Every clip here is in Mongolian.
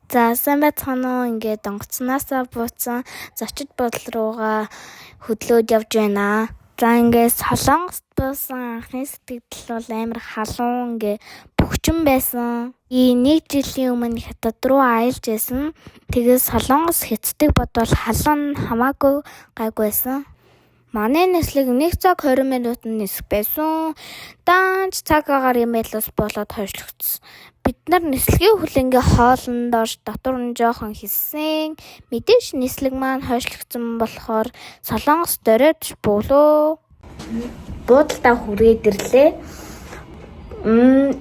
За сайн байцгаана уу. Ингээд онгоцноосоо бууцсан зочид бодол руугаа хөдлөөд явж байна. За ингээд Солонгост буусан анхны сэтгэл бол амар халуун ингээд бөхчөн байсан. Нэг жилийн өмнө хятад руу аялж байсан. Тэгээд Солонгос хэцдэг бодвол халуун хамаагүй гайгүй байсан. Манай нислэг 1 цаг 20 минутын нисэх байсан. Данч цаг агаар имэйлс болоод хойшлогдсон. Бид нар нислэгийн хүлэнгээ хоолнд орж дотор нь жоохон хийсэн. Мэдээж нислэг маань хойшлогдсон болохоор Солонгос дөрөж бөглөө. Буудалтай хүрээд ирлээ.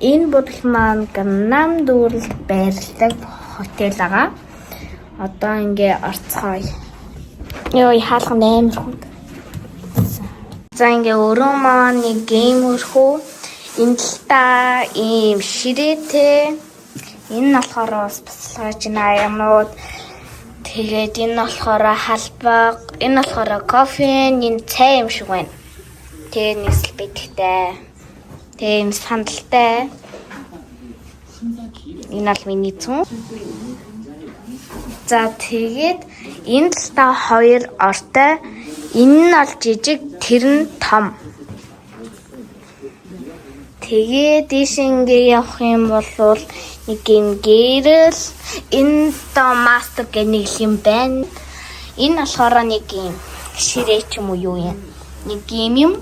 Энэ буудал маань Gangnam дүүрэлд байрладаг хотел байгаа. Одоо ингээ орцгоё. Йой хаалхан амар хүнд. За ингээ өрөө маань нэг гейм өрхөө. Энэ л та ийм ширээтэй. Энэ нь болохоор бас бацлагаж аягнууд. Тэгээд энэ нь болохоор халбаг. Энэ болохоор кофе, энэ цай юм шиг байна. Тэгээд нийслэл бидэгтэй. Тэгээд энэ сандалтай. Энэ бол миний зүүн. За тэгээд энэ л та хоёр ортой. Энэ нь бол жижиг, тэр нь том. Тэгээд дээш ингээ явах юм бол нэг юм гэрэл, энэ доо мастер гэх нэг юм байна. Энэ болохоор нэг юм ширээ ч юм уу юу юм. Нэг юм.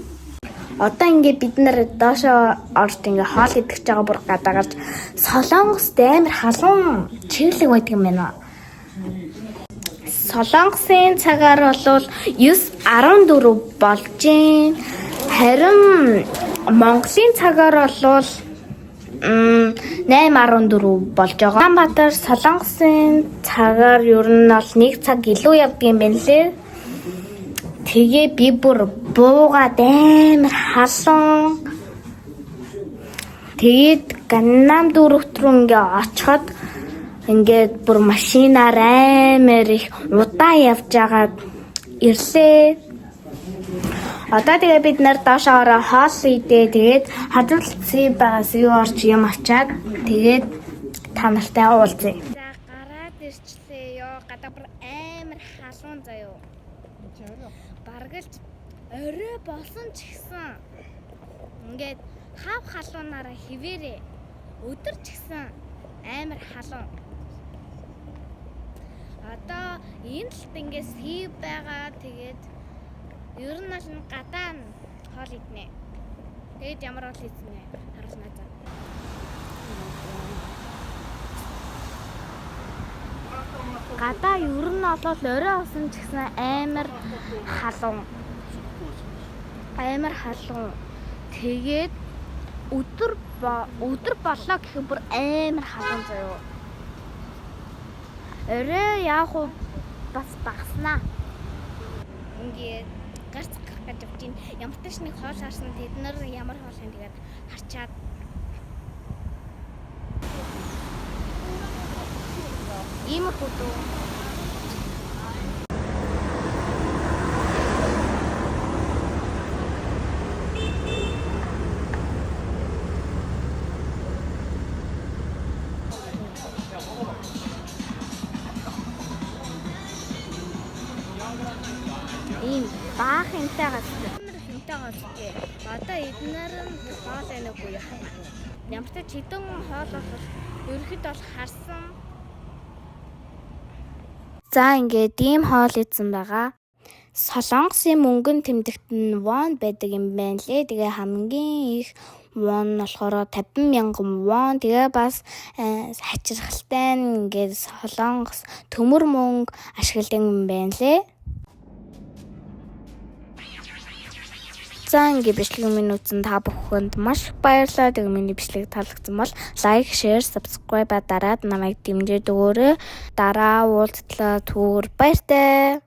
Одоо ингээ бид нар доошоо орж ингээ хоол идэх гэж байгаа бүр гадаагарч Солонгост амар халуун чиглэг байдаг юм байна. Солонгосын цагаар бол 9:14 болж байна. Харин Монголын цагаар бол 8:14 болж байгаа. Улаанбаатар Солонгосын цагаар ер нь бол 1 цаг илүү явдаг юм байна лээ. Тэгээ би бүр буугаад амар халуун. Тэгээд Gangnam дүүрэгт рүү ингээ очиход ингээд бүр машинаар амар их удаан явж агаад ирлээ. Одоо тэгээ бид нар доошоо хоол идээ. Тэгээд хажуудлын байгаас юу орч юм очаад тэгээд та нартай уулзъя. За гараад ирчлээ ёо. Гадаа бүр амар халуун заяо. Баргалж орой болсон ч гэсэн ингээд хав халуунаараа хിവэрээ. Өдөр ч гэсэн амар халуун. Одоо энэ л ингээс хийв байгаа. Тэгээд ер нь л гадаа нь хоол иднэ. Тэгээд ямар хоол иднэ харуулнаа за. Гадаа ер нь олол орой осон ч гэсэн амар халуун. Амар халуун. Тэгээд өдөр боллоо гэх бүр амар халуун заяо. Орой яг бас багаснаа. Ингээд гарц гарах гэж явж байна. Ямар ч нэг хоол харсан тэд нар ямар хоол хэн тэгээд харчаад иймэрхүү дөө. Ийм баах хинтайгаас тий. Одоо эднэр нь хоол энэгүй яах вэ? Ямар ч хідэн хоол бол ерөөхдөө бол харсан. За ингээд ийм хоол идсэн байгаа. Солонгосын мөнгөн тэмдэгт нь вон байдаг юм байна лээ. Тэгээ хамгийн их вон болохоор 50,000 вон. Тэгээ бас хачирхалтай ингээд Солонгос төмөр мөнгө ашигладаг юм байна лээ. За ингээд бичлэг минь үзэн та бүхэнд маш их баярлалаа. Тэгээ миний бичлэг таалагдсан бол лайк, шеэр, subscribe дараад намайг дэмжиж өгөөрэй. Дараа уулзлаа. Түр баяртай.